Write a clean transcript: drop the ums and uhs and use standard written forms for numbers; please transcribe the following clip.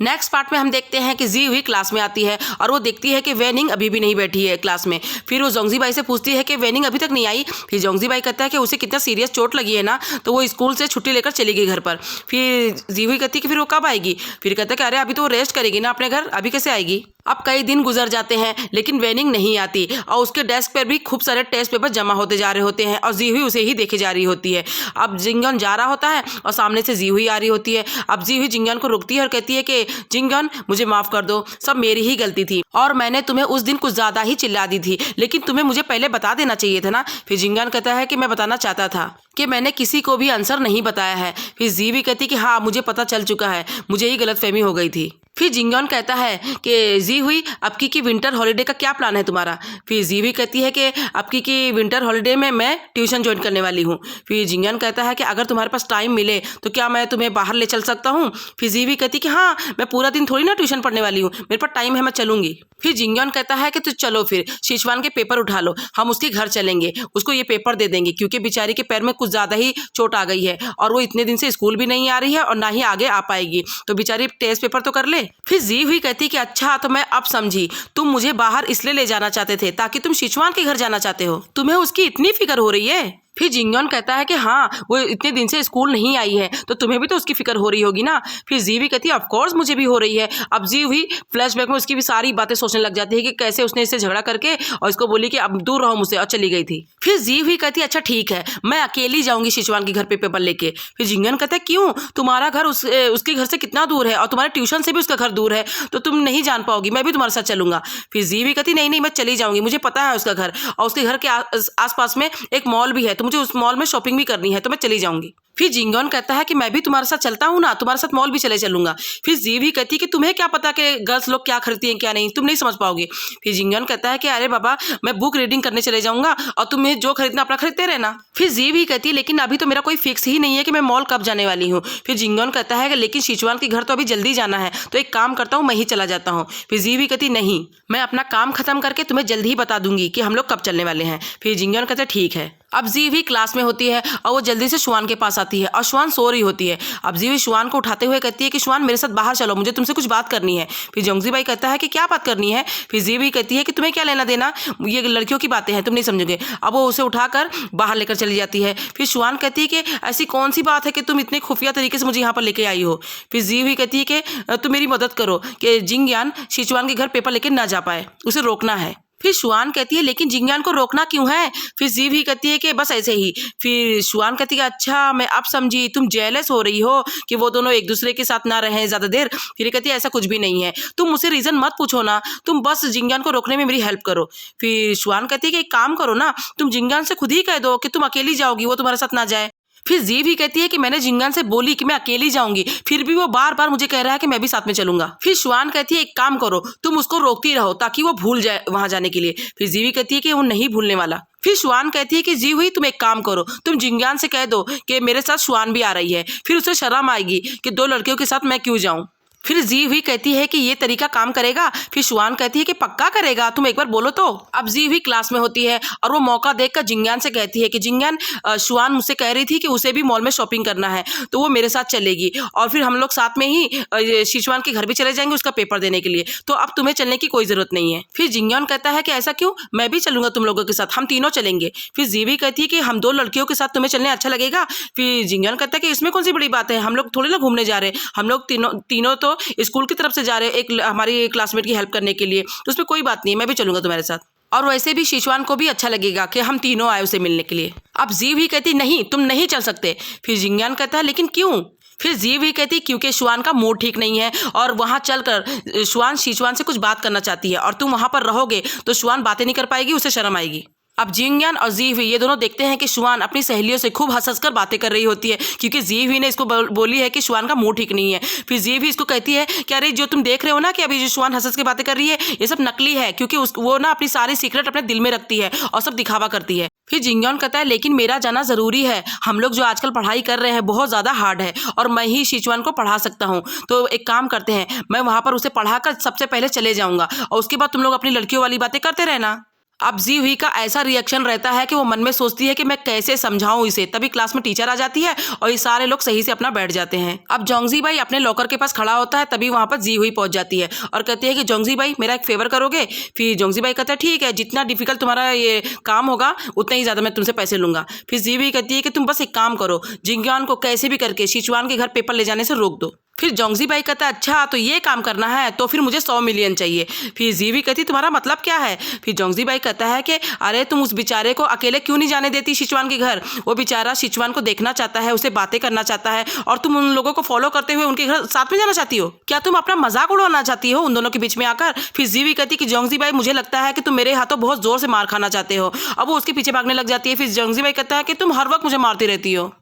Next part में हम देखते हैं कि जी हुई क्लास में आती है और वो देखती है कि वेनिंग अभी भी नहीं बैठी है क्लास में। फिर वो जोंगजी बाई से पूछती है कि वेनिंग अभी तक नहीं आई। फिर जोंगजी बाई कहता है कि उसे कितना सीरियस चोट लगी है ना, तो वो स्कूल से छुट्टी लेकर चली गई घर पर। फिर जी हुई कहती है कि फिर वो कब आएगी। फिर कहता है कि अरे अभी तो वो रेस्ट करेगी ना अपने घर, अभी कैसे आएगी। अब कई दिन गुजर जाते हैं लेकिन वेनिंग नहीं आती और उसके डेस्क पर भी खूब सारे टेस्ट पेपर जमा होते जा रहे होते हैं और जी हुई उसे ही देखे जा रही होती है। अब जिंगन जा रहा होता है और सामने से जी हुई आ रही होती है। अब जी हुई जिंगन को रोकती है और कहती है कि जिंगन मुझे माफ कर दो, सब मेरी ही गलती थी और मैंने तुम्हें उस दिन कुछ ज्यादा ही चिल्ला दी थी, लेकिन तुम्हें मुझे पहले बता देना चाहिए था ना। फिर जिंगन कहता है कि मैं बताना चाहता था कि मैंने किसी को भी आंसर नहीं बताया है। फिर जी भी कहती कि हाँ मुझे पता चल चुका है, मुझे ही गलतफहमी हो गई थी। फिर जिंगन कहता है कि जी हुई अबकी की विंटर हॉलीडे का क्या प्लान है तुम्हारा। फिर जी भी कहती है कि अबकी की विंटर हॉलीडे में मैं ट्यूशन ज्वाइन करने वाली हूँ। फिर जिंगन कहता है कि अगर तुम्हारे पास टाइम मिले तो क्या मैं तुम्हें बाहर ले चल सकता हूँ। फिर जी भी कहती कि हाँ मैं पूरा दिन थोड़ी ना ट्यूशन पढ़ने वाली हूँ, मेरे पास टाइम है, मैं चलूंगी। फिर जिंगन कहता है कि तो चलो फिर शिशवान के पेपर उठा लो, हम उसके घर चलेंगे, उसको ये पेपर दे देंगे क्योंकि बेचारी के पैर में कुछ ज़्यादा ही चोट आ गई है और वो इतने दिन से स्कूल भी नहीं आ रही है और ना ही आगे आ पाएगी, तो बेचारी टेस्ट पेपर तो कर ले। फिर जी हुई कहती कि अच्छा तो मैं अब समझी, तुम मुझे बाहर इसलिए ले जाना चाहते थे ताकि तुम शिशवान के घर जाना चाहते हो, तुम्हें उसकी इतनी फिक्र हो रही है। फिर जिंगन कहता है कि हाँ वो इतने दिन से स्कूल नहीं आई है तो तुम्हें भी तो उसकी फिक्र हो रही होगी ना। फिर जी भी कहती है ऑफ कोर्स मुझे भी हो रही है। अब जी हुई फ्लैशबैक में उसकी भी सारी बातें सोचने लग जाती है कि कैसे उसने इससे झगड़ा करके और इसको बोली कि अब दूर रहो मुझसे और चली गई थी। फिर जी हुई कहती है अच्छा ठीक है मैं अकेली जाऊंगी शिशवान के घर पे पेपर लेके। फिर जिंगन कहता है क्यों, तुम्हारा घर उसके घर से कितना दूर है और तुम्हारे ट्यूशन से भी उसका घर दूर है, तो तुम नहीं जान पाओगी, मैं भी तुम्हारे साथ चलूंगा। फिर जी भी कहती नहीं नहीं मैं चली जाऊंगी, मुझे पता है उसका घर और उसके घर के आसपास में एक मॉल भी है, तो मुझे उस मॉल में शॉपिंग भी करनी है, तो मैं चली जाऊंगी। फिर जिंगन कहता है कि मैं भी तुम्हारे साथ चलता हूँ ना, तुम्हारे साथ मॉल भी चले चलूंगा। फिर जी भी कहती है कि तुम्हें क्या पता कि गर्ल्स लोग क्या खरीदती हैं क्या नहीं, तुम नहीं समझ पाओगे। फिर जिंगन कहता है कि अरे बाबा मैं बुक रीडिंग करने चले जाऊंगा और तुम्हें जो खरीदना अपना खरीदते रहना। फिर जी भी कहती है लेकिन अभी तो मेरा कोई फिक्स ही नहीं है कि मैं मॉल कब जाने वाली हूँ। फिर जिंगन कहता है कि लेकिन शिशवान के घर तो अभी जल्दी जाना है, तो एक काम करता हूँ मैं ही चला जाता हूँ। फिर जी भी कहती नहीं मैं अपना काम खत्म करके तुम्हें जल्दी ही बता दूंगी कि हम लोग कब चलने वाले हैं। फिर जिंगन कहते ठीक है। अब जी भी क्लास में होती है और वो जल्दी से शुआन के पास आती है और शुआन सो रही होती है। अब जी भी शुआन को उठाते हुए कहती है कि शुआन मेरे साथ बाहर चलो, मुझे तुमसे कुछ बात करनी है। फिर जोंगजी बाई कहता है कि क्या बात करनी है। फिर जी भी कहती है कि तुम्हें क्या लेना देना, ये लड़कियों की बातें हैं, तुम नहीं समझोगे। अब वो उसे उठाकर बाहर लेकर चली जाती है। फिर शुआन कहती है कि ऐसी कौन सी बात है कि तुम इतने खुफिया तरीके से मुझे यहाँ पर लेके आई हो। फिर जी भी कहती है कि तुम मेरी मदद करो कि जिंगयान शिशवान के घर पेपर लेकर ना जा पाए, उसे रोकना है। फिर शुआन कहती है लेकिन जिंगयान को रोकना क्यों है। फिर जी भी कहती है कि बस ऐसे ही। फिर शुआन कहती है अच्छा मैं अब समझी, तुम जेलस हो रही हो कि वो दोनों एक दूसरे के साथ ना रहें ज़्यादा देर। फिर कहती है ऐसा कुछ भी नहीं है, तुम मुझसे रीज़न मत पूछो ना, तुम बस जिंगयान को रोकने में मेरी हेल्प करो। फिर शुआन कहती है कि एक काम करो ना, तुम जिंगयान से खुद ही कह दो कि तुम अकेली जाओगी, वो तुम्हारे साथ ना जाए। फिर जी भी कहती है कि मैंने जिंगन से बोली कि मैं अकेली जाऊंगी, फिर भी वो बार बार मुझे कह रहा है कि मैं भी साथ में चलूंगा। फिर शुआन कहती है एक काम करो, तुम उसको रोकती रहो ताकि वो भूल जाए वहां जाने के लिए। फिर जी भी कहती है कि वो नहीं भूलने वाला। फिर शुआन कहती है कि जी हुई तुम एक काम करो, तुम जिंगयान से कह दो कि मेरे साथ शुआन भी आ रही है, फिर उसे शर्म आएगी कि दो लड़कियों के साथ मैं क्यों जाऊं। फिर जी हुई कहती है कि ये तरीका काम करेगा। फिर शुआन कहती है कि पक्का करेगा, तुम एक बार बोलो तो। अब जी हुई क्लास में होती है और वो मौका देखकर जिंगयान से कहती है कि जिंगयान शुआन मुझसे कह रही थी कि उसे भी मॉल में शॉपिंग करना है, तो वो मेरे साथ चलेगी और फिर हम लोग साथ में ही शिशवान के घर भी चले जाएंगे उसका पेपर देने के लिए, तो अब तुम्हें चलने की कोई जरूरत नहीं है। फिर जिंगयान कहता है कि ऐसा क्यों, मैं भी चलूंगा तुम लोगों के साथ, हम तीनों चलेंगे। फिर जी भी कहती है कि हम दो लड़कियों के साथ तुम्हें चलने अच्छा लगेगा। फिर जिंगयान कहता है कि इसमें कौन सी बड़ी बात है, हम लोग थोड़ी ना घूमने जा रहे हैं, हम लोग तीनों तो स्कूल की तरफ से जा रहे हैं एक हमारी क्लासमेट की हेल्प करने के लिए, तो उसमें कोई बात नहीं है, मैं भी चलूंगा तुम्हारे साथ और वैसे भी शिशवान को भी अच्छा लगेगा कि हम तीनों आए उसे मिलने के लिए। अब जी भी कहती नहीं तुम नहीं चल सकते। फिर जिंगयान कहता है लेकिन क्यों। फिर जी भी कहती क्योंकि शुआन का मूड ठीक नहीं है और वहां चलकर शुआन शिशवान से कुछ बात करना चाहती है और तुम वहां पर रहोगे तो शुआन बातें नहीं कर पाएगी, उसे शर्म आएगी। अब जिंगयान और जी हुई ये दोनों देखते हैं कि शुआन अपनी सहेलियों से खूब हंस कर बातें कर रही होती है क्योंकि जी हुई ने इसको बोली है कि शुआन का मूड ठीक नहीं है। फिर जी हुई इसको कहती है कि अरे जो तुम देख रहे हो ना कि अभी जो शुआन हंस के बातें कर रही है ये सब नकली है, क्योंकि वो ना अपनी सारी सीक्रेट अपने दिल में रखती है और सब दिखावा करती है। फिर जिंगयान कहता है लेकिन मेरा जाना जरूरी है, हम लोग जो आजकल पढ़ाई कर रहे हैं बहुत ज़्यादा हार्ड है और मैं ही शिशवान को पढ़ा सकता हूँ, तो एक काम करते हैं मैं वहाँ पर उसे पढ़ाकर सबसे पहले चले जाऊँगा और उसके बाद तुम लोग अपनी लड़कियों वाली बातें करते रहना। अब जी हुई का ऐसा रिएक्शन रहता है कि वो मन में सोचती है कि मैं कैसे समझाऊं इसे। तभी क्लास में टीचर आ जाती है और ये सारे लोग सही से अपना बैठ जाते हैं। अब जोंगजी भाई अपने लॉकर के पास खड़ा होता है, तभी वहां पर जी हुई पहुंच जाती है और कहती है कि जोंगजी भाई मेरा एक फेवर करोगे। फिर जोंगजी भाई कहता है ठीक है, जितना डिफिकल्ट तुम्हारा ये काम होगा उतना ही ज्यादा मैं तुमसे पैसे लूंगा। फिर जी हुई कहती है कि तुम बस एक काम करो, जिंगयान को कैसे भी करके सिचुआन के घर पेपर ले जाने से रोक दो। फिर जोंगजी भाई कहता है अच्छा तो ये काम करना है, तो फिर मुझे 100 मिलियन चाहिए। फिर जीवी कहती तुम्हारा मतलब क्या है। फिर जोंगजी भाई कहता है कि अरे तुम उस बेचारे को अकेले क्यों नहीं जाने देती सिचुआन के घर। वो बेचारा सिचुआन को देखना चाहता है, उसे बातें करना चाहता है, और तुम उन लोगों को फॉलो करते हुए उनके घर साथ में जाना चाहती हो। क्या तुम अपना मजाक उड़ाना चाहती हो उन दोनों के बीच में आकर। फिर जीवी कहती कि जोंगजी भाई मुझे लगता है कि तुम मेरे हाथों बहुत जोर से मार खाना चाहते हो। अब वो उसके पीछे भागने लग जाती है। फिर जोंगजी भाई कहता है कि तुम हर वक्त मुझे मारती रहती हो।